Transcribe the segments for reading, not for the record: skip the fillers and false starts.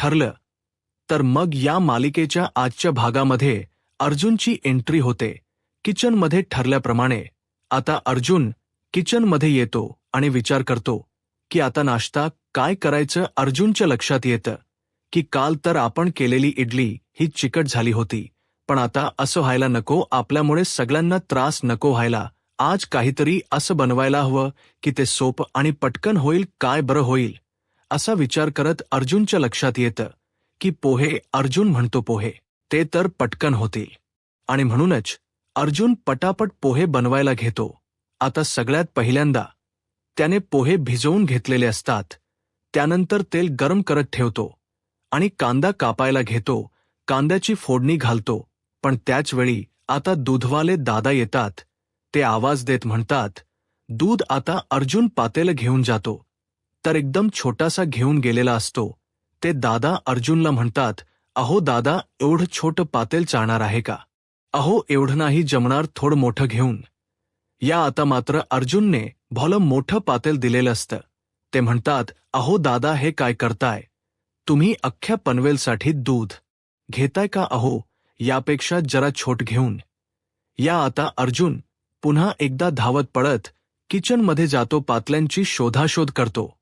ठरलं. तर मग या मालिकेच्या आजच्या भागामध्ये अर्जुनची एंट्री होते किचनमध्ये. ठरल्याप्रमाणे आता अर्जुन किचनमध्ये येतो आणि विचार करतो की आता नाश्ता काय करायचं. अर्जुनच्या लक्षात येतं की काल तर आपण केलेली इडली ही चिकट झाली होती, पण आता असं व्हायला नको, आपल्यामुळे सगळ्यांना त्रास नको व्हायला. आज काहीतरी असं बनवायला हवं की ते सोपं आणि पटकन होईल. काय बरं होईल असा विचार करत अर्जुनच्या लक्षात येतं की पोहे. अर्जुन म्हणतो पोहे ते तर पटकन होतील, आणि म्हणूनच अर्जुन पटापट पोहे बनवायला घेतो. आता सगळ्यात पहिल्यांदा त्याने पोहे भिजवून घेतलेले असतात. त्यानंतर तेल गरम करत ठेवतो आणि कांदा कापायला घेतो. कांद्याची फोडणी घालतो. पण त्याचवेळी आता दूधवाले दादा येतात. ते आवाज देत म्हणतात, दूध. आता अर्जुन पातेलं घेऊन जातो, तर एकदम छोटासा घेऊन गेलेला असतो. ते दादा अर्जुनला म्हणतात, अहो दादा, एवढं छोटं पातेल चालणार आहे का? अहो एवढं नाही जमणार, थोडं मोठं घेऊन या. आता मात्र अर्जुनने भलं मोठं पातेल दिलेलं असतं. ते म्हणतात, अहो दादा, हे काय करताय तुम्ही? अख्ख्या पनवेलसाठी दूध घेताय का? अहो यापेक्षा जरा छोट घेऊन या. आता अर्जुन पुन्हा एकदा धावत पडत किचनमध्ये जातो. पातल्यांची शोधाशोध करतो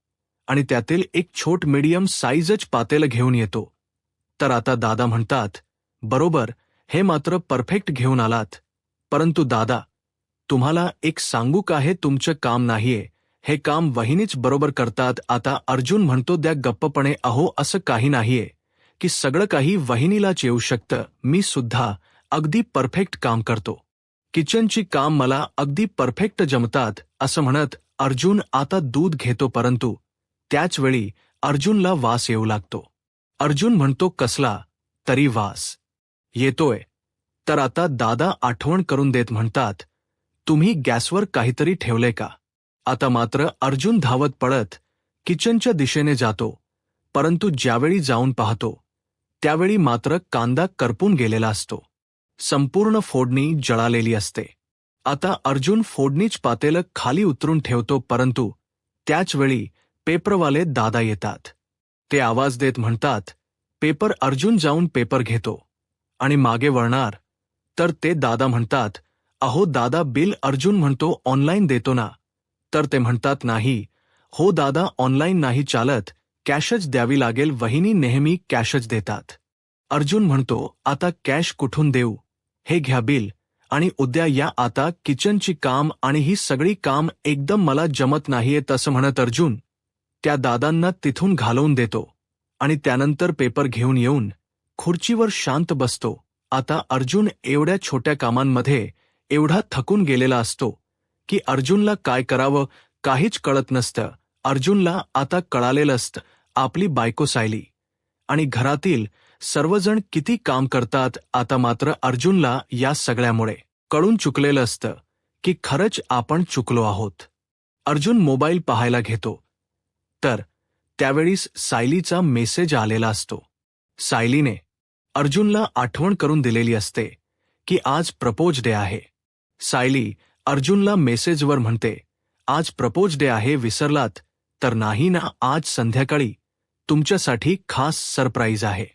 आणि त्यातील एक छोट मीडियम साईजच पातेलं घेऊन येतो. तर आता दादा म्हणतात, बरोबर, हे मात्र परफेक्ट घेऊन आलात. परंतु दादा, तुम्हाला एक सांगू का, हे तुमचं काम नाहीये, हे काम वहिनीच बरोबर करतात. आता अर्जुन म्हणतो, द्या गप्पपणे. अहो असं काही नाहीये की सगळं काही वहिनीलाच येऊ शकतं. मी सुद्धा अगदी परफेक्ट काम करतो. किचनची काम मला अगदी परफेक्ट जमतात. असं म्हणत अर्जुन आता दूध घेतो. परंतु त्याचवेळी अर्जुनला वास येऊ लागतो. अर्जुन म्हणतो, कसला तरी वास येतोय. तर आता दादा आठवण करून देत म्हणतात, तुम्ही गॅसवर काहीतरी ठेवलंय का? आता मात्र अर्जुन धावत पडत किचनच्या दिशेने जातो. परंतु ज्यावेळी जाऊन पाहतो त्यावेळी मात्र कांदा करपून गेलेला असतो. संपूर्ण फोडणी जळालेली असते. आता अर्जुन फोडणीच पातेलं खाली उतरून ठेवतो. परंतु त्याचवेळी पेपरवाले दादा येतात. ते आवाज देत म्हणतात, पेपर. अर्जुन जाऊन पेपर घेतो आणि मागे वळणार तर ते दादा म्हणतात, अहो दादा, बिल. अर्जुन म्हणतो, ऑनलाईन देतो ना? तर ते म्हणतात, नाही हो दादा, ऑनलाईन नाही चालत, कॅशच द्यावी लागेल. वहिनी नेहमी कॅशच देतात. अर्जुन म्हणतो, आता कॅश कुठून देऊ? हे घ्या बिल आणि उद्या या. आता किचनची काम आणि ही सगळी काम एकदम मला जमत नाहीये. तसं म्हणत अर्जुन त्या दादांना तिथून घालवून देतो आणि त्यानंतर पेपर घेऊन येऊन खुर्चीवर शांत बसतो. आता अर्जुन एवढ्या छोट्या कामांमध्ये एवढा थकून गेलेला असतो की अर्जुनला काय करावं काहीच कळत नसतं. अर्जुनला आता कळालेलं असतं, आपली बायको सायली आणि घरातील सर्वजण किती काम करतात. आता मात्र अर्जुनला या सगळ्यामुळे कळून चुकलेलं असतं की खरंच आपण चुकलो आहोत. अर्जुन मोबाईल पाहायला घेतो तर त्यावेळीस सायलीचा मेसेज आलेला असतो. सायलीने अर्जुनला आठवण करून दिलेली असते की आज प्रपोज डे आहे. सायली अर्जुनला मेसेजवर म्हणते, आज प्रपोज डे आहे, विसरलात तर नाही ना? आज संध्याकाळी तुमच्यासाठी खास सरप्राईज आहे,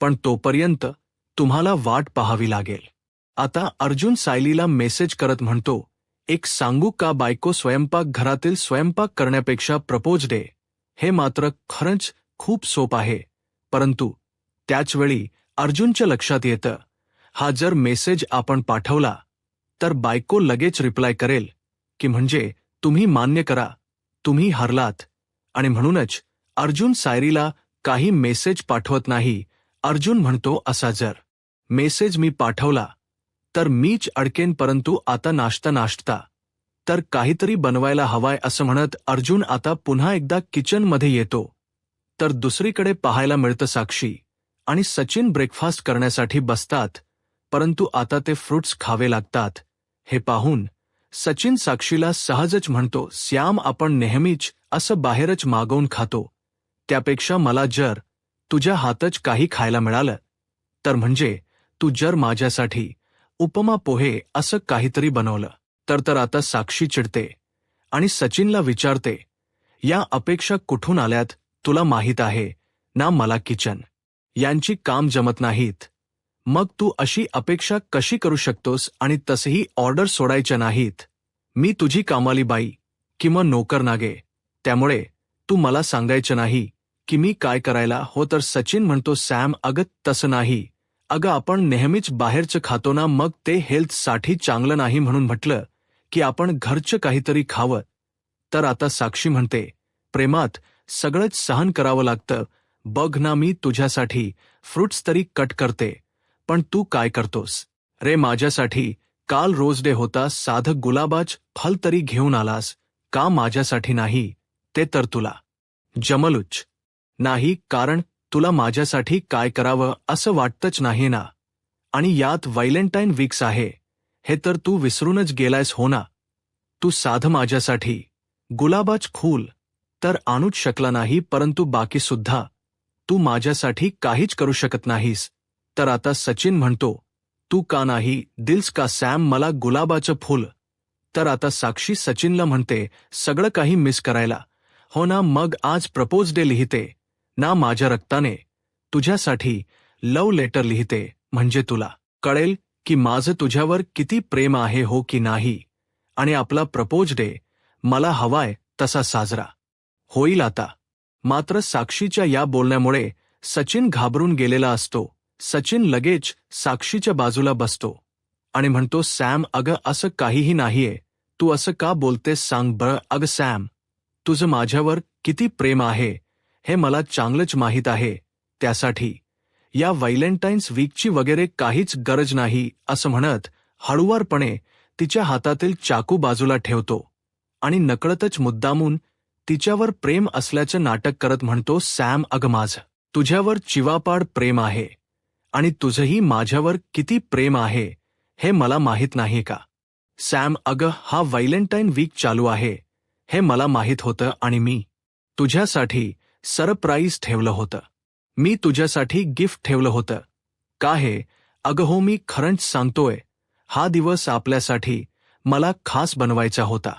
पण तोपर्यंत तुम्हाला वाट पाहावी लागेल. आता अर्जुन सायलीला मेसेज करत म्हणतो, एक सांगू का बायको, स्वयंपाक घरातील स्वयंपाक करण्यापेक्षा प्रपोज डे हे मात्र खरंच खूप सोपं आहे. परंतु त्याचवेळी अर्जुनच्या लक्षात येतं, हा जर मेसेज आपण पाठवला तर बायको लगेच रिप्लाय करेल की म्हणजे तुम्ही मान्य करा, तुम्ही हरलात. आणि म्हणूनच अर्जुन सायलीला काही मेसेज पाठवत नाही. अर्जुन म्हणतो, असा जर मेसेज मी पाठवला तर मीच अडकेन. परंतु आता नाश्ता तर काहीतरी बनवायला हवाय. असं म्हणत अर्जुन आता पुन्हा एकदा किचनमध्ये येतो तर दुसरीकडे पाहायला मिळतं, साक्षी आणि सचिन ब्रेकफास्ट करण्यासाठी बसतात. परंतु आता ते फ्रुट्स खावे लागतात. हे पाहून सचिन साक्षीला सहजच म्हणतो, श्याम, आपण नेहमीच असं बाहेरच मागवून खातो, त्यापेक्षा मला जर तुझ्या हातच काही खायला मिळालं तर, म्हणजे तू जर माझ्यासाठी उपमा पोहे असं काहीतरी बनवलं तर आता साक्षी चिडते आणि सचिनला विचारते, या अपेक्षा कुठून आल्यात? तुला माहीत आहे ना मला किचन यांची काम जमत नाहीत, मग तू अशी अपेक्षा कशी करू शकतोस आणि तसही ऑर्डर सोडायच्या नाहीत? मी तुझी कामाली बाई किंवा नोकर नागे, त्यामुळे तू मला सांगायचं नाही की मी काय करायला हो. तर सचिन म्हणतो, सॅम अगं तसं नाही, अगं आपण नेहमीच बाहेरचं खातो ना, मग ते हेल्थसाठी चांगलं नाही म्हणून म्हटलं की आपण घरचं काहीतरी खावं. तर आता साक्षी म्हणते, प्रेमात सगळंच सहन करावं लागतं. बघ ना, मी तुझ्यासाठी फ्रुट्स तरी कट करते, पण तू काय करतोस रे माझ्यासाठी? काल रोज डे होता, साधं गुलाबाच फल तरी घेऊन आलास का माझ्यासाठी? नाही, ते तर तुला जमलूच नाही, कारण तुला माझ्यासाठी काय करावं असं वाटतच नाही ना. आणि यात व्हॅलेंटाईन वीक्स आहे, हे तर तू विसरूनच गेलायस हो ना. तू साधं माझ्यासाठी गुलाबाच फूल तर आणूच शकला नाही, परंतु बाकी सुद्धा तू माझ्यासाठी काहीच करू शकत नाहीस. तर आता सचिन म्हणतो, तू का नाही दिल्स का सॅम मला गुलाबाचं फूल? तर आता साक्षी सचिनला म्हणते, सगळं काही मिस करायला हो ना, मग आज प्रपोज डे लिहिते ना माझ्या रक्ताने, तुझ्यासाठी लव्ह लेटर लिहिते, म्हणजे तुला कळेल की माझं तुझ्यावर किती प्रेम आहे हो की नाही. आणि आपला प्रपोज डे मला हवाय तसा साजरा होईल आता. मात्र साक्षीच्या या बोलण्यामुळे सचिन घाबरून गेलेला असतो. सचिन लगेच साक्षीच्या बाजूला बसतो आणि म्हणतो, सॅम अगं असं काहीही नाहीये, तू असं का बोलतेस सांग बरं? अगं सॅम, तुझं माझ्यावर किती प्रेम आहे हे मला चांगलंच माहीत आहे, त्यासाठी या व्हॅलेंटाईन्स वीकची वगैरे काहीच गरज नाही, असं म्हणत हळुवारपणे तिच्या हातातील चाकू बाजूला ठेवतो आणि नकळतच मुद्दामून तिच्यावर प्रेम असल्याचं नाटक करत म्हणतो, सॅम अगं माझं तुझ्यावर चिवापाड प्रेम आहे आणि तुझंही माझ्यावर किती प्रेम आहे हे मला माहीत नाही का? सॅम अगं हा व्हॅलेंटाईन वीक चालू आहे हे मला माहीत होतं आणि मी तुझ्यासाठी सरप्राईज ठेवलं होतं. मी तुझ्यासाठी गिफ्ट ठेवलं होतं. का हे? अगं हो, मी खरंच सांगतोय, हा दिवस आपल्यासाठी मला खास बनवायचा होता.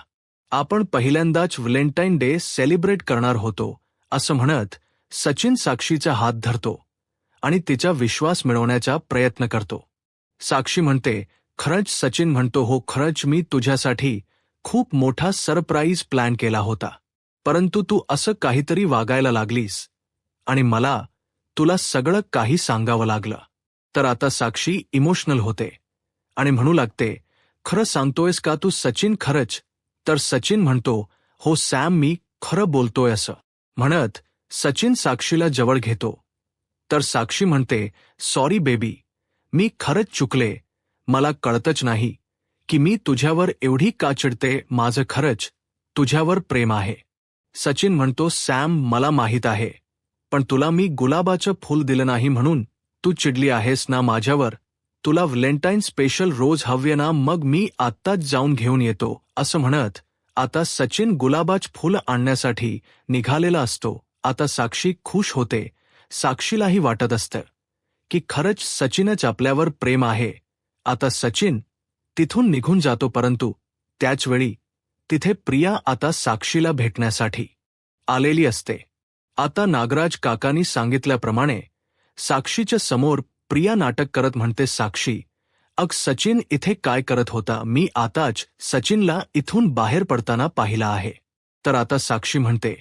आपण पहिल्यांदाच व्हॅलेंटाईन डे सेलिब्रेट करणार होतो, असं म्हणत सचिन साक्षीचा हात धरतो आणि तिचा विश्वास मिळवण्याचा प्रयत्न करतो. साक्षी म्हणते, खरंच? सचिन म्हणतो, हो खरंच, मी तुझ्यासाठी खूप मोठा सरप्राईज प्लॅन केला होता, परंतु तू असं काहीतरी वागायला लागलीस आणि मला तुला सगळं काही सांगावं लागलं. तर आता साक्षी इमोशनल होते आणि म्हणू लागते, खरं सांगतोयस का तू सचिन खरंच? तर सचिन म्हणतो, हो सॅम, मी खरं बोलतोय, असं म्हणत सचिन साक्षीला जवळ घेतो. तर साक्षी म्हणते, सॉरी बेबी, मी खरंच चुकले, मला कळतच नाही की मी तुझ्यावर एवढी का चिडते, माझं खरंच तुझ्यावर प्रेम आहे. सचिन म्हणतो, सॅम मला माहीत आहे, पण तुला मी गुलाबाचं फूल दिलं नाही म्हणून तू चिडली आहेस ना माझ्यावर. तुला व्हॅलेंटाईन स्पेशल रोज हवे ना, मग मी आत्ताच जाऊन घेऊन येतो, असं म्हणत आता सचिन गुलाबाचं फूल आणण्यासाठी निघालेला असतो. आता साक्षी खुश होते. साक्षीलाही वाटत असतं की खरंच सचिनच आपल्यावर प्रेम आहे. आता सचिन तिथून निघून जातो, परंतु त्याचवेळी तिथे प्रिया आता साक्षीला भेटण्यासाठी आलेली असते. आता नागराज काकांनी सांगितल्याप्रमाणे साक्षीच्या समोर प्रिया नाटक करत म्हणते, साक्षी अग सचिन इथे काय करत होता? मी आताच सचिनला इथून बाहेर पडताना पाहिला आहे. तर आता साक्षी म्हणते,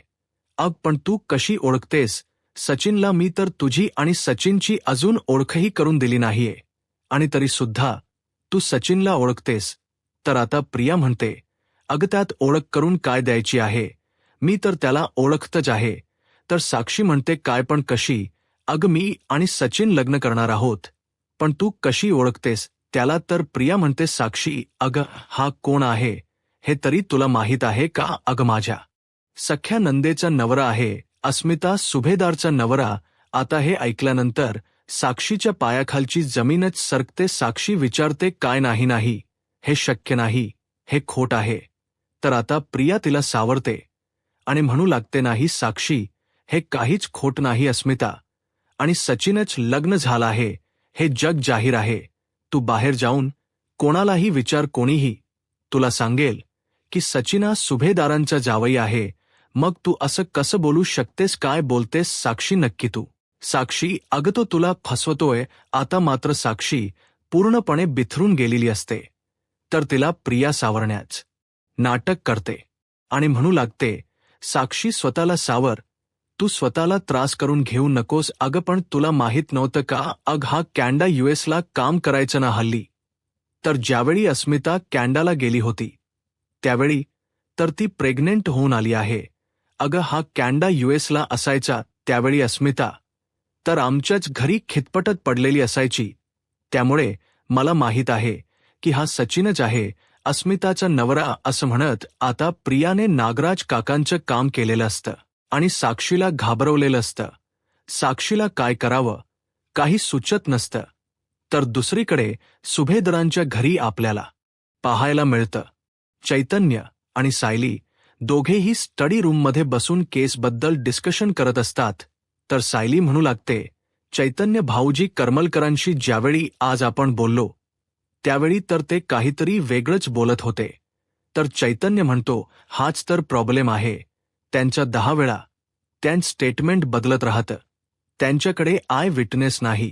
अग पण तू कशी ओळखतेस सचिनला? मी तर तुझी आणि सचिनची अजून ओळखही करून दिली नाहीये आणि तरी सुद्धा तू सचिनला ओळखतेस. तर आता प्रिया म्हणते, अगं त्यात ओळख करून काय द्यायची आहे, मी तर त्याला ओळखतच आहे. तर साक्षी म्हणते, काय पण कशी? अगं मी आणि सचिन लग्न करणार आहोत, पण तू कशी ओळखतेस त्याला? तर प्रिया म्हणते, साक्षी अगं हा कोण आहे हे तरी तुला माहीत आहे का? अगं माझ्या सख्या नंदेचा नवरा आहे, अस्मिता सुभेदारचा नवरा. आता हे ऐकल्यानंतर साक्षीच्या पायाखालची जमीनच सरकते. साक्षी विचारते, काय? नाही नाही, हे शक्य नाही, हे खोट आहे. तर आता प्रिया तिला सावरते आणि म्हणू लागते, नाही साक्षी, हे काहीच खोट नाही. अस्मिता आणि सचिनच लग्न झालं आहे, हे जग जाहीर आहे. तू बाहेर जाऊन कोणालाही विचार, कोणीही तुला सांगेल की सचिना सुभेदारांचा जावई आहे. मग तू असं कसं बोलू शकतेस? काय बोलतेस साक्षी? नक्की तू साक्षी, अगं तो तुला फसवतोय. आता मात्र साक्षी पूर्णपणे बिथरून गेलेली असते. तर तिला प्रिया सावरण्याच नाटक करते आणि म्हणू लागते, साक्षी स्वतःला सावर, तू स्वतःला त्रास करून घेऊ नकोस. अगं पण तुला माहीत नव्हतं का, हा कॅनडा यूएसला काम करायचं ना हल्ली. तर ज्यावेळी अस्मिता कॅनडाला गेली होती त्यावेळी तर ती प्रेग्नेंट होऊन आली आहे. अगं हा कॅनडा यूएसला असायचा त्यावेळी अस्मिता तर आमच्याच घरी खितपटत पडलेली असायची. त्यामुळे मला माहीत आहे की हा सचिनच आहे, अस्मिताचा नवरा असं म्हणत आता प्रियाने नागराज काकांचं काम केलेलं असतं आणि साक्षीला घाबरवलेलं असतं. साक्षीला काय करावं काही सुचत नसतं. तर दुसरीकडे सुभेदारांच्या घरी आपल्याला पाहायला मिळतं चैतन्य आणि सायली दोघेही स्टडी रूममध्ये बसून केसबद्दल डिस्कशन करत असतात. तर सायली म्हणू लागते, चैतन्य भाऊजी करमलकरांशी ज्यावेळी आज आपण बोललो त्यावेळी तर ते काहीतरी वेगळंच बोलत होते. तर चैतन्य म्हणतो, हाच तर प्रॉब्लेम आहे. त्यांच्या 10 वेळा त्यांचं स्टेटमेंट बदलत राहतं. त्यांच्याकडे आय विटनेस नाही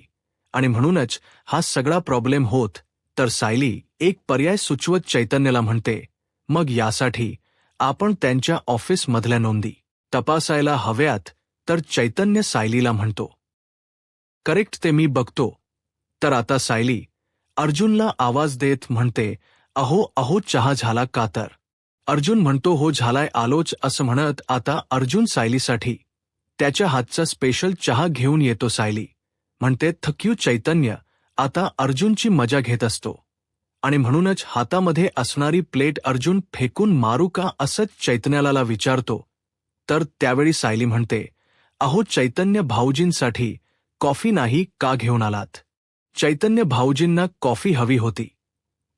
आणि म्हणूनच हा सगळा प्रॉब्लेम होत. तर सायली एक पर्याय सुचवत चैतन्याला म्हणते, मग यासाठी आपण त्यांच्या ऑफिसमधल्या नोंदी तपासायला हव्यात. तर चैतन्य सायलीला म्हणतो, करेक्ट, ते मी बघतो. तर आता सायली अर्जुनला आवाज देत म्हणते, अहो अहो चहा झाला का. तर अर्जुन म्हणतो, हो झालाय, आलोच असं म्हणत आता अर्जुन सायलीसाठी त्याच्या हातचा स्पेशल चहा घेऊन येतो. सायली म्हणते, थक्यू चैतन्य. आता अर्जुनची मजा घेत असतो आणि म्हणूनच हातामध्ये असणारी प्लेट अर्जुन फेकून मारू का असंच चैतन्याला विचारतो. तर त्यावेळी सायली म्हणते, अहो चैतन्य भाऊजींसाठी कॉफी नाही का घेऊन आलात. चैतन्य भाऊजींना कॉफी हवी होती.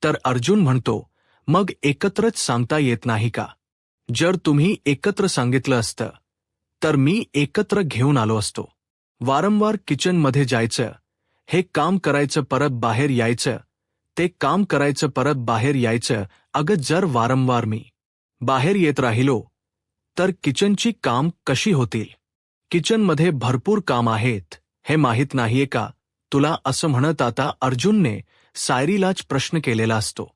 तर अर्जुन म्हणतो, मग एकत्रच सांगता येत नाही का. जर तुम्ही एकत्र सांगितलं असतं तर मी एकत्र घेऊन आलो असतो. वारंवार किचनमध्ये जायचं, हे काम करायचं, परत बाहेर यायचं, ते काम करायचं, परत बाहेर यायचं. अगं जर वारंवार मी बाहेर येत राहिलो तर किचनची काम कशी होतील. किचनमध्ये भरपूर काम आहेत, हे माहीत नाहीये का तुला. असं म्हणत आता अर्जुनने सायरीलाच प्रश्न केलेला असतो.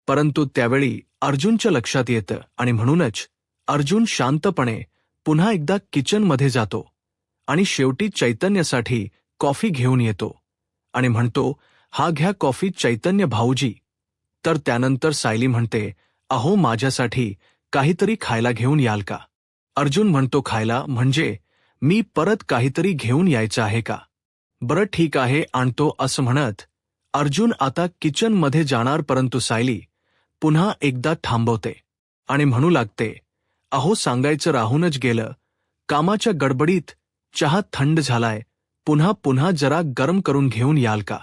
परंतु त्यावेळी अर्जुनच्या लक्षात येतं आणि म्हणूनच अर्जुन शांतपणे पुन्हा एकदा किचनमध्ये जातो आणि शेवटी चैतन्यासाठी कॉफी घेऊन येतो आणि म्हणतो, हा घ्या कॉफी चैतन्य भाऊजी. तर त्यानंतर सायली म्हणते, अहो माझ्यासाठी काहीतरी खायला घेऊन याल का. अर्जुन म्हणतो, खायला म्हणजे मी परत काहीतरी घेऊन यायचं आहे का. बरं ठीक आहे, आणतो असं म्हणत अर्जुन आता किचनमध्ये जाणार. परंतु सायली पुन्हा एकदा थांबवते आणि म्हणू लागते, अहो सांगायचं राहूनच गेलं, कामाच्या गडबडीत चहा थंड झालाय, पुन्हा पुन्हा जरा गरम करून घेऊन याल का.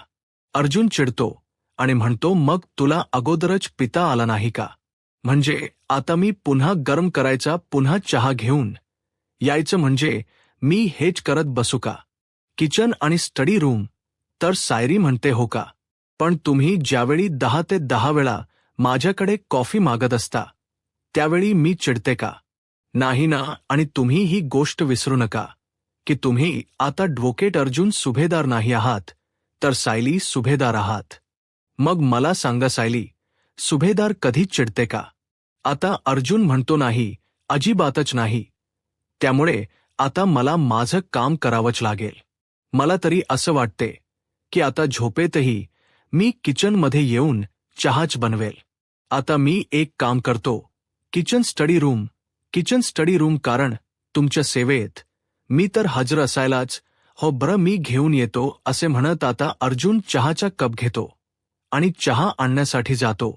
अर्जुन चिडतो आणि म्हणतो, मग तुला अगोदरच पिता आला नाही का, म्हणजे आता मी पुन्हा गरम करायचा, पुन्हा चहा घेऊन यायचं म्हणजे मी हेच करत बसू का. किचन आणि स्टडी रूम. तर सायरी म्हणते, हो का, पण तुम्ही ज्यावेळी 10 ते 10 वेळा माझ्याकडे कॉफी मागत असता त्यावेळी मी चिडते का. नाही ना. आणि तुम्ही ही गोष्ट विसरू नका की तुम्ही आता ॲडव्होकेट अर्जुन सुभेदार नाही आहात, तर सायली सुभेदार आहात. मग मला सांगा सायली, सुभेदार कधी चिडते का. आता अर्जुन म्हणतो, नाही, अजिबातच नाही. त्यामुळे आता मला माझं काम करावंच लागेल. मला तरी असं वाटते की आता झोपेतही मी किचनमध्ये येऊन चहाच बनवेल. आता मी एक काम करतो, किचन स्टडी रूम, कारण तुमच्या सेवेत मी तर हजर असायलाच. हो बरं, मी घेऊन येतो असे म्हणत आता अर्जुन चहाचा कप घेतो आणि चहा आणण्यासाठी जातो.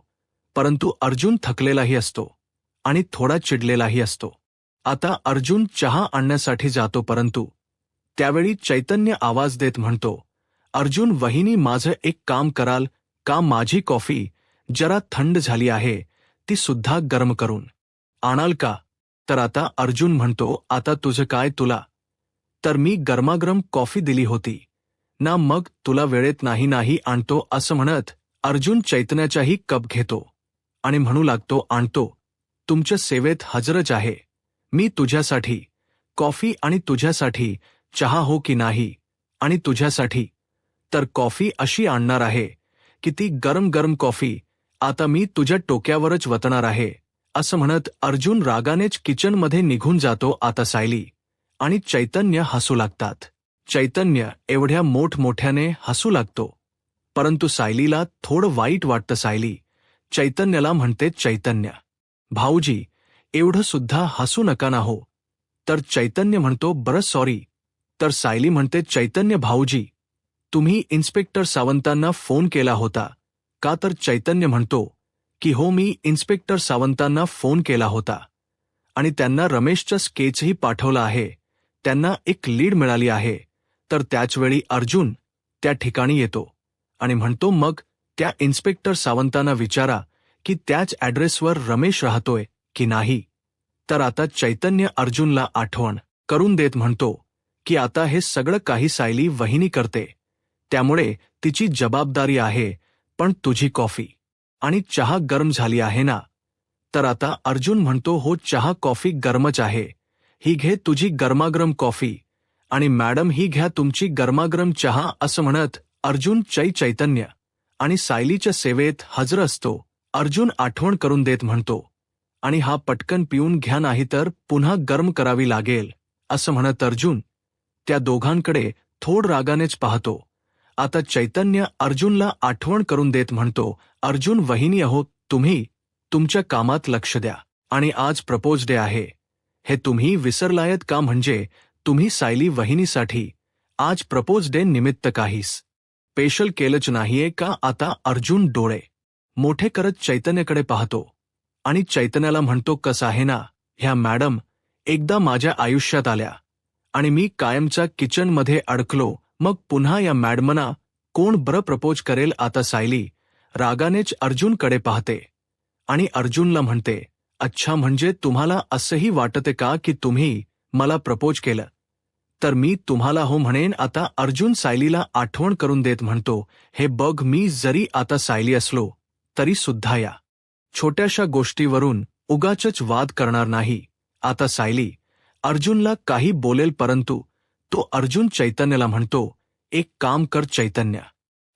परंतु अर्जुन थकलेलाही असतो आणि थोडा चिडलेलाही असतो. आता अर्जुन चहा आणण्यासाठी जातो, परंतु त्यावेळी चैतन्य आवाज देत म्हणतो, अर्जुन वहिनी, माझं एक काम कराल का, माझी कॉफी जरा थंड झाली आहे, ती सुद्धा गरम करून आणाल का. तर आता अर्जुन म्हणतो, आता तुझं काय, तुला तर मी गरमागरम कॉफी दिली होती ना, मग तुला वेळेत नाही आणतो असं म्हणत अर्जुन चैतन्याचाही कप घेतो आणि म्हणू लागतो, आणतो, तुमच्या सेवेत हजरच आहे मी. तुझ्यासाठी कॉफी आणि तुझ्यासाठी चहा, हो की नाही. आणि तुझ्यासाठी तर कॉफी अशी आणणार आहे की ती गरम गरम कॉफी आता मी तुझ्या टोक्यावरच वतणार आहे, असं म्हणत अर्जुन रागानेच किचनमध्ये निघून जातो. आता सायली आणि चैतन्य हसू लागतात. चैतन्य एवढ्या मोठमोठ्याने हसू लागतो, परंतु सायलीला थोडं वाईट वाटतं. सायली चैतन्याला म्हणते, चैतन्य भाऊजी एवढं सुद्धा हसू नका ना हो. तर चैतन्य म्हणतो, बरं सॉरी. तर सायली म्हणते, चैतन्य भाऊजी तुम्ही इन्स्पेक्टर सावंतांना फोन केला होता का? तर चैतन्य म्हणतो की हो, मी इन्स्पेक्टर सावंतांना फोन केला होता आणि त्यांना रमेशचा स्केचही पाठवला आहे. त्यांना एक लीड मिळाली आहे. तर त्याचवेळी अर्जुन त्या ठिकाणी येतो आणि म्हणतो, मग त्या इन्स्पेक्टर सावंतांना विचारा की त्याच ॲड्रेसवर रमेश राहतोय की नाही. तर आता चैतन्य अर्जुनला आठवण करून देत म्हणतो की आता हे सगळं काही सायली वहिनी करते, त्यामुळे तिची जबाबदारी आहे. पण तुझी कॉफी आणि चहा गरम झाली आहे ना? तर आता अर्जुन म्हणतो, हो चहा कॉफी गरमच आहे. ही घे तुझी गरमागरम कॉफी आणि मॅडम ही घ्या तुमची गरमागरम चहा, असं म्हणत अर्जुन चैतन्य आणि सायलीच्या सेवेत हजर असतो. अर्जुन आठवण करून देत म्हणतो, आणि हा पटकन पिऊन घ्या नाही तर पुन्हा गरम करावी लागेल, असं म्हणत अर्जुन त्या दोघांकडे थोड रागानेच पाहतो. आता चैतन्य अर्जुनला आठवण करून देत म्हणतो, अर्जुन वहिनी अहो, तुम्ही तुमच्या कामात लक्ष द्या आणि आज प्रपोज डे आहे, हे तुम्ही विसरलायत का? म्हणजे तुम्ही सायली वहिनीसाठी आज प्रपोज डे निमित्त काहीच स्पेशल केलंच नाहीये का? आता अर्जुन डोळे मोठे करत चैतन्याकडे पाहतो आणि चैतन्याला म्हणतो, कसं आहे ना, ह्या मॅडम एकदा माझ्या आयुष्यात आल्या आणि मी कायमचा किचनमध्ये अडकलो, मग पुन्हा या मॅडमना कोण बरं प्रपोज करेल? आता सायली रागानेच अर्जुनकडे पाहते आणि अर्जुनला म्हणते, अच्छा म्हणजे तुम्हाला असंही वाटते का की तुम्ही मला प्रपोज केलं तर मी तुम्हाला हो म्हणेन? आता अर्जुन सायलीला आठवण करून देत म्हणतो, हे बघ, मी जरी आता सायली असलो तरी सुद्धा या छोट्याशा गोष्टीवरून उगाचच वाद करणार नाही. आता सायली अर्जुनला काही बोलेल, परंतु तो अर्जुन चैतन्याला म्हणतो, एक काम कर चैतन्य,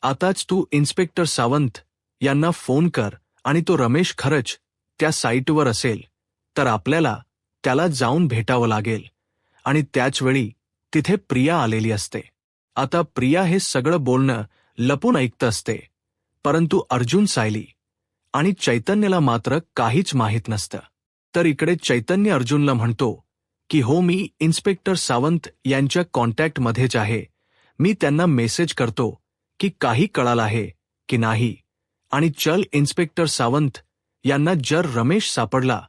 आताच तू इन्स्पेक्टर सावंत यांना फोन कर आणि तो रमेश खरंच त्या साईटवर असेल तर आपल्याला त्याला जाऊन भेटावं लागेल. आणि त्याचवेळी तिथे प्रिया आलेली असते. आता प्रिया हे सगळं बोलणं लपून ऐकत असते, परंतु अर्जुन, सायली आणि चैतन्याला मात्र काहीच माहीत नसतं. तर इकडे चैतन्य अर्जुनला म्हणतो की हो, मी इन्स्पेक्टर सावंत यांच्या कॉन्टॅक्टमध्येच आहे. मी त्यांना मेसेज करतो की काही कळालं आहे की नाही, आणि चल इन्स्पेक्टर सावंत यांना जर रमेश सापडला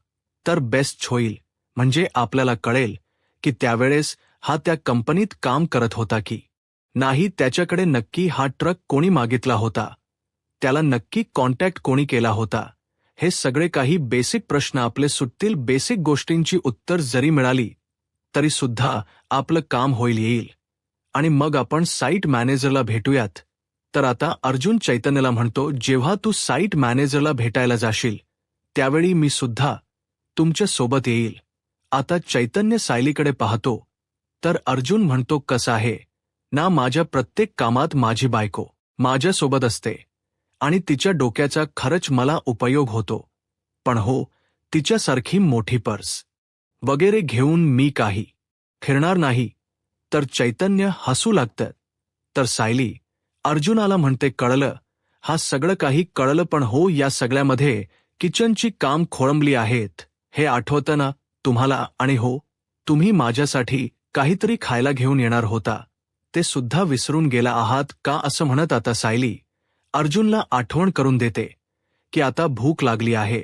तर बेस्ट होईल, म्हणजे आपल्याला कळेल की त्यावेळेस हा त्या कंपनीत काम करत होता की नाही, त्याच्याकडे नक्की हा ट्रक कोणी मागितला होता, त्याला नक्की कॉन्टॅक्ट कोणी केला होता. हे सगळे काही बेसिक प्रश्न आपले सुटतील. बेसिक गोष्टींची उत्तर जरी मिळाली तरी सुद्धा आपलं काम येईल आणि मग आपण साईट मॅनेजरला भेटूयात. तर आता अर्जुन चैतन्याला म्हणतो, जेव्हा तू साईट मॅनेजरला भेटायला जाशील त्यावेळी मी सुद्धा तुमच्या सोबत येईल. आता चैतन्य सायलीकडे पाहतो तर अर्जुन म्हणतो, कसं आहे ना, माझ्या प्रत्येक कामात माझी बायको माझ्यासोबत असते आणि तिच्या डोक्याचा खरंच मला उपयोग होतो, पण हो, तिच्यासारखी मोठी पर्स वगैरे घेऊन मी काही फिरणार नाही. तर चैतन्य हसू लागतं. तर सायली अर्जुनाला म्हणते, कळलं, हा सगळं काही कळलं, पण हो, या सगळ्यामध्ये किचनची काम खोळंबली आहेत, हे आठवतं ना तुम्हाला? आणि हो, तुम्ही माझ्यासाठी काहीतरी खायला घेऊन येणार होता, ते सुद्धा विसरून गेला आहात का? असं म्हणत आता सायली अर्जुनला आठवण करून देते की आता भूक लागली आहे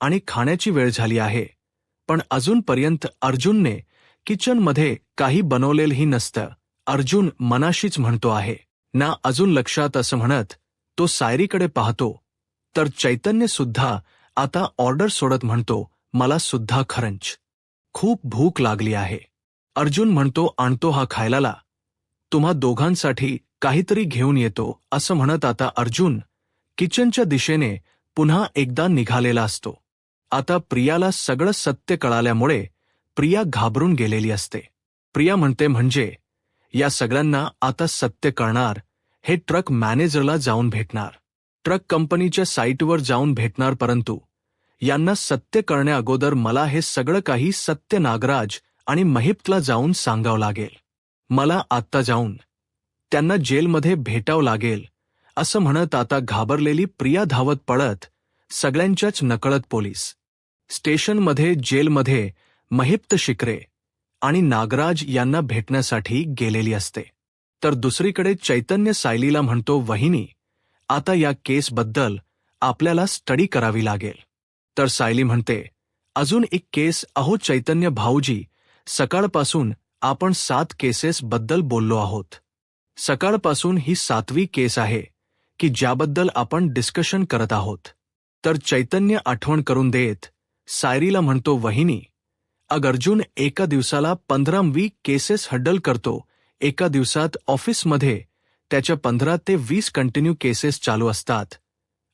आणि खाण्याची वेळ झाली आहे. पण अजूनपर्यंत अर्जुनने किचनमध्ये काही बनवलेलंही नसतं. अर्जुन मनाशीच म्हणतो आहे ना अजून लक्षात, असं म्हणत तो सायरीकडे पाहतो. तर चैतन्य सुद्धा आता ऑर्डर सोडत म्हणतो, मला सुद्धा खरंच खूप भूक लागली आहे. अर्जुन म्हणतो, आणतो हा खायला, तुम्हा दोघांसाठी काहीतरी घेऊन येतो, असं म्हणत आता अर्जुन किचनच्या दिशेने पुन्हा एकदा निघालेला असतो. आता प्रियाला सगळं सत्य कळाल्यामुळे प्रिया घाबरून गेलेली असते. प्रिया म्हणते, म्हणजे या सगळ्यांना आता सत्य कळणार. हे ट्रक मॅनेजरला जाऊन भेटणार, ट्रक कंपनीच्या साईटवर जाऊन भेटणार, परंतु यांना सत्य कळण्या अगोदर मला हे सगळं काही सत्य नागराज आणि महिपतला जाऊन सांगावं लागेल. मला आत्ता जाऊन त्यांना जेलमध्ये भेटावं लागेल, असं म्हणत आता घाबरलेली प्रिया धावत पळत सगळ्यांच्याच नकळत पोलीस स्टेशनमध्ये, जेलमध्ये महिप्त शिकरे आणि नागराज यांना भेटण्यासाठी गेलेली असते. तर दुसरीकडे चैतन्य सायलीला म्हणतो, वहिनी, आता या केसबद्दल आपल्याला स्टडी करावी लागेल. तर सायली म्हणते, अजून एक केस? अहो चैतन्य भाऊजी, सकाळपासून आपण 7 केसेस बद्दल बोललो आहोत. सकाळपासून ही 7वी केस आहे की ज्याबद्दल आपण डिस्कशन करत आहोत. तर चैतन्य आठवण करून देत सायरीला म्हणतो, वहिनी, अर्जुन एका दिवसाला 15-20 केसेस हँडल करतो. एका दिवसात ऑफिसमध्ये त्याच्या 15 ते 20 कंटिन्यू केसेस चालू असतात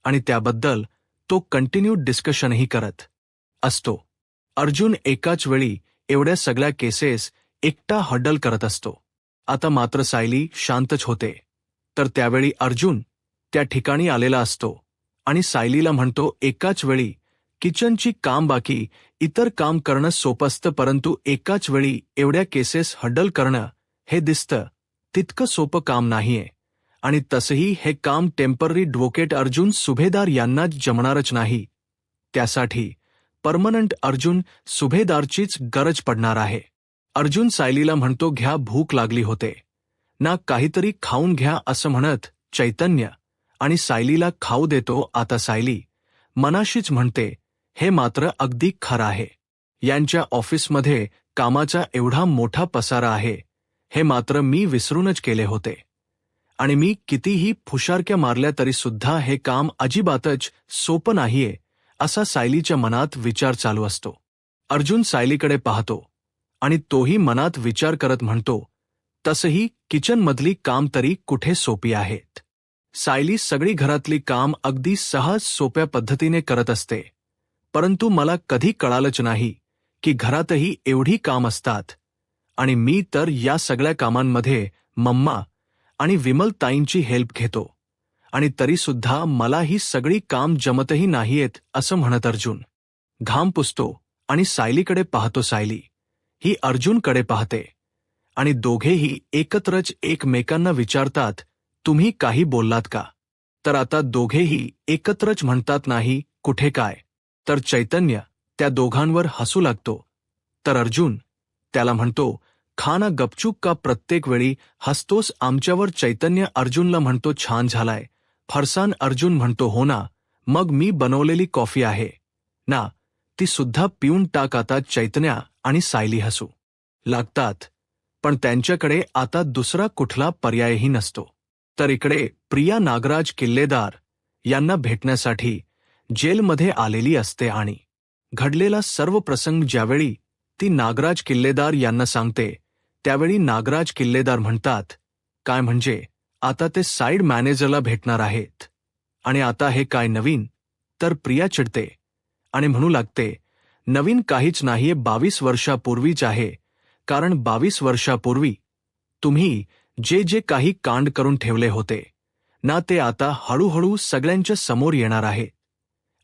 आणि त्याबद्दल तो कंटिन्यू डिस्कशनही करत असतो. अर्जुन एकाच वेळी एवढ्या सगळ्या केसेस एकटा हँडल करत असतो. आता मात्र सायली शांतच होते. तर त्यावेळी अर्जुन त्या ठिकाणी आलेला असतो आणि सायलीला म्हणतो, एकाच वेळी किचनची काम, बाकी इतर काम करणं सोपं असतं, परंतु एकाच वेळी एवढ्या केसेस हँडल करणं हे दिसतं तितकं सोपं काम नाहीये. आणि तसंही हे काम टेम्पररी ॲडव्होकेट अर्जुन सुभेदार यांना जमणारच नाही. त्यासाठी परमनंट अर्जुन सुभेदारचीच गरज पडणार आहे. अर्जुन सायलीला म्हणतो, घ्या, भूक लागली होते ना, काहीतरी खाऊन घ्या, असं म्हणत चैतन्य आणि सायलीला खाऊ देतो. आता सायली मनाशीच म्हणते, हे मात्र अगदी खरं आहे. यांच्या ऑफिसमध्ये कामाचा एवढा मोठा पसारा आहे, हे मात्र मी विसरूनच गेले होते. आणि मी कितीही फुशारक्या मारल्या तरी सुद्धा हे काम अजिबातच सोपं नाहीये, असा सायलीच्या मनात विचार चालू असतो. अर्जुन सायलीकडे पाहतो आणि तोही मनात विचार करत म्हणतो, तसंही किचनमधली काम तरी कुठे सोपी आहेत. सायली सगळी घरातली काम अगदी सहज सोप्या पद्धतीने करत असते, परंतु मला कधी कळालंच नाही की घरातही एवढी काम असतात. आणि मी तर या सगळ्या कामांमध्ये मम्मा आणि विमलताईंची हेल्प घेतो आणि तरीसुद्धा मला ही सगळी काम जमतही नाहीयेत, असं म्हणत अर्जुन घाम पुसतो आणि सायलीकडे पाहतो. सायली ही अर्जुनकडे पाहते आणि दोघेही एकत्रच एकमेकांना विचारतात, तुम्ही काही बोललात का? तर आता दोघेही एकत्रच म्हणतात, नाही, कुठे काय. तर चैतन्य त्या दोघांवर हसू लागतो. तर अर्जुन त्याला म्हणतो, खाना गपचूप का प्रत्येक वेळी हसतोस आमच्यावर? चैतन्य अर्जुनला म्हणतो, छान झालाय फरसान. अर्जुन म्हणतो, हो ना, मग मी बनवलेली कॉफी आहे ना, ती सुद्धा पिऊन टाक आता. चैतन्य आणि सायली हसू लागतात, पण त्यांच्याकडे आता दुसरा कुठला पर्यायही नसतो. तर इकडे प्रिया नागराज किल्लेदार यांना भेटण्यासाठी जेलमध्ये आलेली असते आणि घडलेला सर्व प्रसंग ज्यावेळी ती नागराज किल्लेदार यांना सांगते, त्यावेळी नागराज किल्लेदार म्हणतात, काय म्हणजे आता ते साईड मॅनेजरला भेटणार आहेत आणि आता हे काय नवीन? तर प्रिया चिडते आणि म्हणू लागते, नवीन काहीच नाहीये, 22 वर्षापूर्वीच आहे. कारण 22 वर्षापूर्वी तुम्ही जे जे काही कांड करून ठेवले होते ना, ते आता हळूहळू सगळ्यांच्या समोर येणार आहे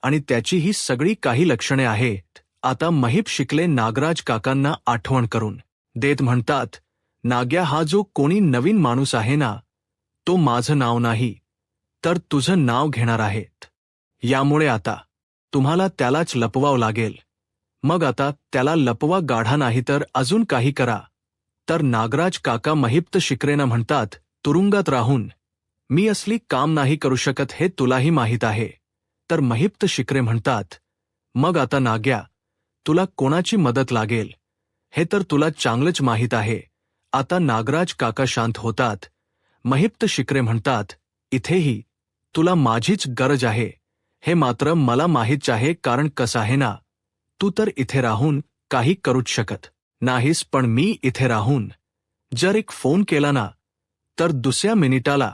आणि त्याची ही सगळी काही लक्षणे आहेत. आता महिप शिकले नागराज काकांना आठवण करून देत म्हणतात, नाग्या, हा जो कोणी नवीन माणूस आहे ना, तो माझं नाव नाही तर तुझं नाव घेणार आहेत. यामुळे आता तुम्हाला त्यालाच लपवावं लागेल. मग आता त्याला लपवा, गाढा नाही तर अजून काही करा. तर नागराज काका महिप्त शिकरेंना म्हणतात, तुरुंगात राहून मी असली काम नाही करू शकत, हे तुलाही माहीत आहे. तर महिप्त शिकरे म्हणतात, मग आता नाग्या, तुला कोणाची मदत लागेल हे तर तुला चांगलंच माहीत आहे. आता नागराज काका शांत होतात. महिप्त शिकरे म्हणतात, इथेही तुला माझीच गरज आहे, हे मात्र मला माहीत आहे. कारण कसं आहे ना, तू तर इथे राहून काही करूच शकत नाहीस, पण मी इथे राहून जर एक फोन केला ना, तर दुसऱ्या मिनिटाला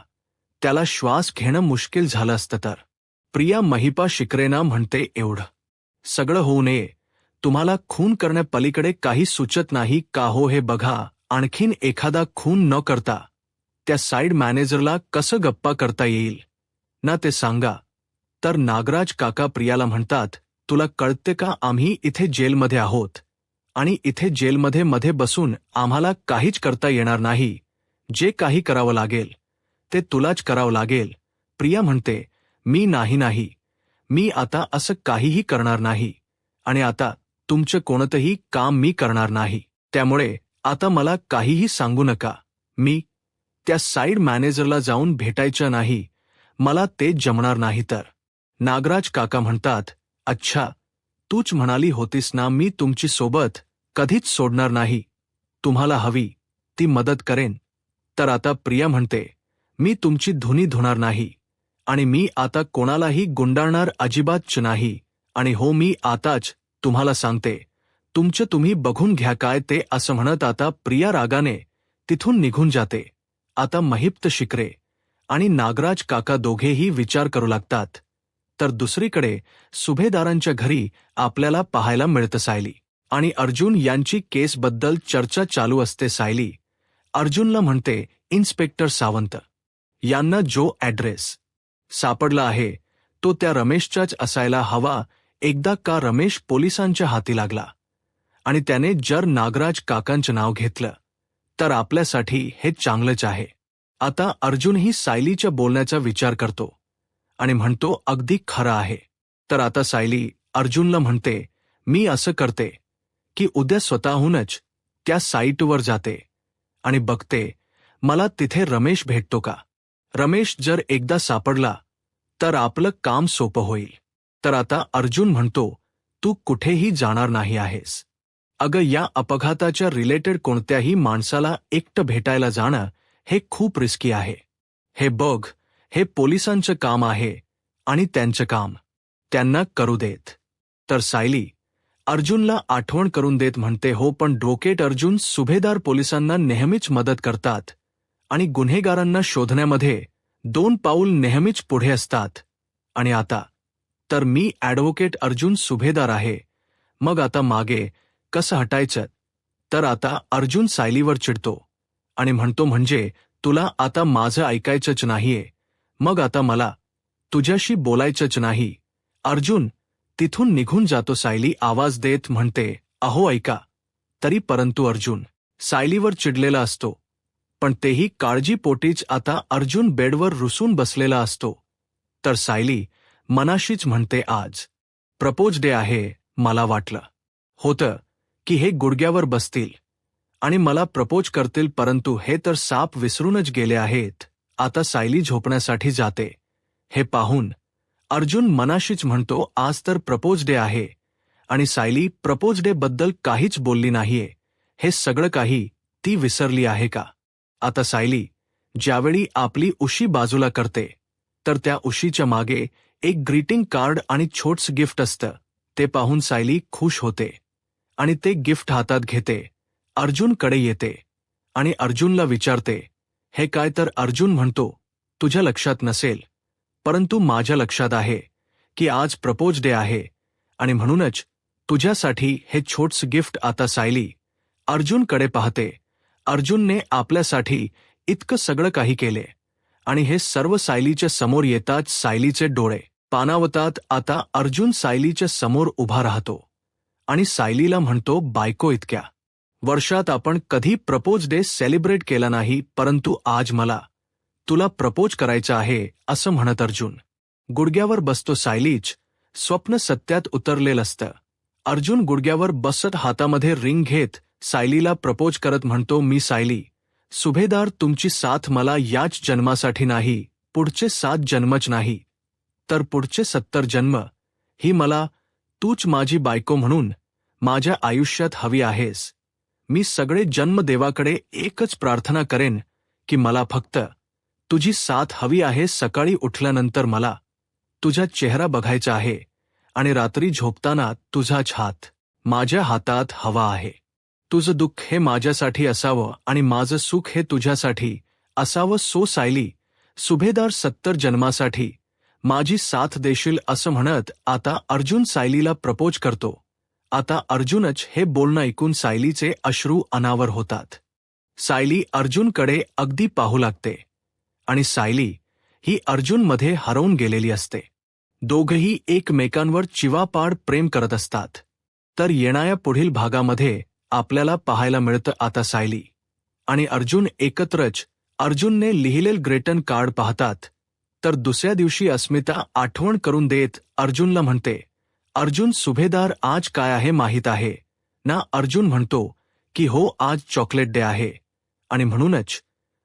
त्याला श्वास घेणं मुश्किल झालं असतं. तर प्रिया महिपा शिकरेंना म्हणते, एवढं सगळं होऊ नये, तुम्हाला खून करण्यापलीकडे काही सुचत नाही का हो? हे बघा, आणखीन एखादा खून न करता त्या साईड मॅनेजरला कसं गप्पा करता येईल ना ते सांगा. तर नागराज काका प्रियाला म्हणतात, तुला कळते का आम्ही इथे जेलमध्ये आहोत आणि इथे जेलमध्ये मध्ये बसून आम्हाला काहीच करता येणार नाही. जे काही करावं लागेल ते तुलाच करावं लागेल. प्रिया म्हणते, मी नाही, मी आता असं काहीही करणार नाही आणि आता तुमचं कोणतंही काम मी करणार नाही. त्यामुळे आता मला काहीही सांगू नका. मी त्या साईड मॅनेजरला जाऊन भेटायचं नाही. मला ते जमणार नाही. तर नागराज काका म्हणतात, अच्छा, तूच म्हणाली होतीस ना मी तुमची सोबत कधीच सोडणार नाही. तुम्हाला हवी ती मदत करेन. तर आता प्रिया म्हणते, मी तुमची धुनी धुणार नाही आणि मी आता कोणालाही गुंडाळणार अजिबातच नाही. आणि हो, मी आताच तुम्हाला सांगते, तुमचं तुम्ही बघून घ्या काय ते. असं म्हणत आता प्रिया रागाने तिथून निघून जाते. आता महिप्त शिकरे आणि नागराज काका दोघेही विचार करू लागतात. तर दुसरीकडे सुभेदारांच्या घरी आपल्याला पाहायला मिळतं सायली आणि अर्जुन यांची केसबद्दल चर्चा चालू असते. सायली अर्जुनला म्हणते, इन्स्पेक्टर सावंत यांना जो ॲड्रेस सापडला आहे तो त्या रमेशचाच असायला हवा. एकदा का रमेश पोलिसांच्या हाती लागला आणि त्याने जर नागराज काकांचं नाव घेतलं तर आपल्यासाठी हे चांगलंच आहे. आता अर्जुनही सायलीच्या बोलण्याचा विचार करतो आणि म्हणतो, अगदी खरं आहे. तर आता सायली अर्जुनला म्हणते, मी असं करते की उद्या स्वतःहूनच त्या साईटवर जाते आणि बघते मला तिथे रमेश भेटतो का. रमेश जर एकदा सापडला तर आपलं काम सोपं होईल. तर आता अर्जुन म्हणतो, तू कुठेही जाणार नाही आहेस. अगं, या अपघाताच्या रिलेटेड कोणत्याही माणसाला एकटं भेटायला जाणं हे खूप रिस्की आहे. हे बघ, हे पोलिसांचं काम आहे आणि त्यांचं काम त्यांना करू देत. तर सायली अर्जुनला आठवण करून देत म्हणते, हो पण डोकेट अर्जुन, सुभेदार पोलिसांना नेहमीच मदत करतात आणि गुन्हेगारांना शोधण्यामध्ये 2 पाऊल नेहमीच पुढे असतात. आणि आता तर मी ॲडव्होकेट अर्जुन सुभेदार आहे, मग आता मागे कसं हटायचं. तर आता अर्जुन सायलीवर चिडतो आणि म्हणतो, म्हणजे तुला आता माझं ऐकायचंच नाहीये, मग आता मला तुझ्याशी बोलायचंच नाही. अर्जुन तिथून निघून जातो. सायली आवाज देत म्हणते, अहो ऐका तरी. परंतु अर्जुन सायलीवर चिडलेला असतो, पण तेही काळजीपोटीच. आता अर्जुन बेडवर रुसून बसलेला असतो. तर सायली मनाशीच म्हणते, आज प्रपोज डे आहे. मला वाटलं होतं की हे गुडघ्यावर बसतील आणि मला प्रपोज करतील, परंतु हे तर साप विसरूनच गेले आहेत. आता सायली झोपण्यासाठी जाते. हे पाहून अर्जुन मनाशीच म्हणतो, आज तर प्रपोज डे आहे आणि सायली प्रपोज डे बद्दल काहीच बोलली नाहीये. हे सगळं काही ती विसरली आहे का. आता सायली ज्यावेळी आपली उशी बाजूला करते तर त्या उशीच्या मागे एक ग्रीटिंग कार्ड आणि छोटस गिफ्ट असतं. ते पाहून सायली खुश होते आणि ते गिफ्ट हातात घेते. अर्जुनकडे येते आणि अर्जुनला विचारते, हे काय. तर अर्जुन म्हणतो, तुझ्या लक्षात नसेल परंतु माझ्या लक्षात आहे की आज प्रपोज डे आहे आणि म्हणूनच तुझ्यासाठी हे छोटस गिफ्ट. आता सायली अर्जुनकडे पाहते. अर्जुनने आपल्यासाठी इतकं सगळं काही केले आणि हे सर्व सायलीच्या समोर येताच सायलीचे डोळे पाणावतात. आता अर्जुन सायलीच्या समोर उभा राहतो आणि सायलीला म्हणतो, बायको, इतक्या वर्षात आपण कधी प्रपोज डे सेलिब्रेट केला नाही, परंतु आज मला तुला प्रपोज करायचं आहे. असं म्हणत अर्जुन गुडघ्यावर बसतो. सायलीच स्वप्न सत्यात उतरलेलं असतं. अर्जुन गुडघ्यावर बसत हातामध्ये रिंग घेत सायलीला प्रपोज करत म्हणतो, मी सायली सुभेदार, तुमची साथ मला याच जन्मासाठी नाही, पुढचे 7 जन्मच नाही तर पुढचे 70 जन्म ही मला तूच माझी बायको म्हणून माझ्या आयुष्यात हवी आहेस. मी सगळे जन्म देवाकडे एकच प्रार्थना करेन की मला फक्त तुझी साथ हवी आहे. सकाळी उठल्यानंतर मला तुझा चेहरा बघायचा आहे आणि रात्री झोपताना तुझाच हात माझ्या हातात हवा आहे. तुझं दुःख हे माझ्यासाठी असावं आणि माझं सुख हे तुझ्यासाठी असावं. सो सायली सुभेदार, 70 जन्मासाठी माझी साथ देशील. असं म्हणत आता अर्जुन सायलीला प्रपोज करतो. आता अर्जुनच हे बोलणं ऐकून सायलीचे अश्रू अनावर होतात. सायली अर्जुनकडे अगदी पाहू लागते आणि सायली ही अर्जुनमध्ये हरवून गेलेली असते. दोघंही एकमेकांवर चिवापाड प्रेम करत असतात. तर येणाऱ्या पुढील भागामध्ये आपल्याला पाहायला मिळतं आता सायली आणि अर्जुन एकत्रच अर्जुनने लिहिलेलं ग्रेटिंग कार्ड पाहतात. तर दुसऱ्या दिवशी अस्मिता आठवण करून देत अर्जुनला म्हणते, अर्जुन सुभेदार आज काय आहे माहीत आहे ना? अर्जुन म्हणतो की हो, आज चॉकलेट डे आहे आणि म्हणूनच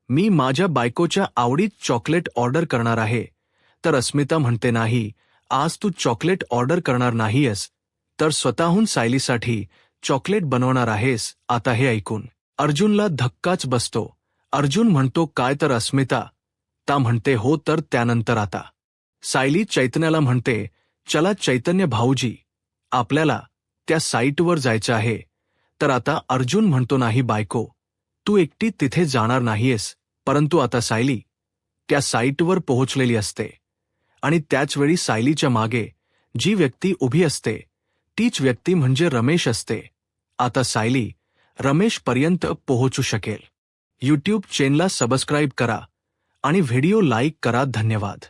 मी माझ्या बायकोच्या आवडीत चॉकलेट ऑर्डर करणार आहे. तर अस्मिता म्हणते नाही, आज तू चॉकलेट ऑर्डर करणार नाहीयस, तर स्वतःहून सायलीसाठी चॉकलेट बनवणार आहेस. आता हे ऐकून अर्जुनला धक्काच बसतो. अर्जुन म्हणतो काय? तर अस्मिता ता म्हणते हो. तर त्यानंतर आता सायली चैतन्याला म्हणते, चला चैतन्य भाऊजी, आपल्याला त्या साईटवर जायचं आहे. तर आता अर्जुन म्हणतो नाही बायको, तू एकटी तिथे जाणार नाहीयेस. परंतु आता सायली त्या साईटवर पोहोचलेली असते आणि त्याचवेळी सायलीच्या मागे जी व्यक्ती उभी असते तीच व्यक्ती म्हणजे रमेश असते. आता सायली रमेशपर्यंत पोहोचू शकेल. यूट्यूब चॅनलला सबस्क्राईब करा आणि व्हिडिओ लाईक करा. धन्यवाद.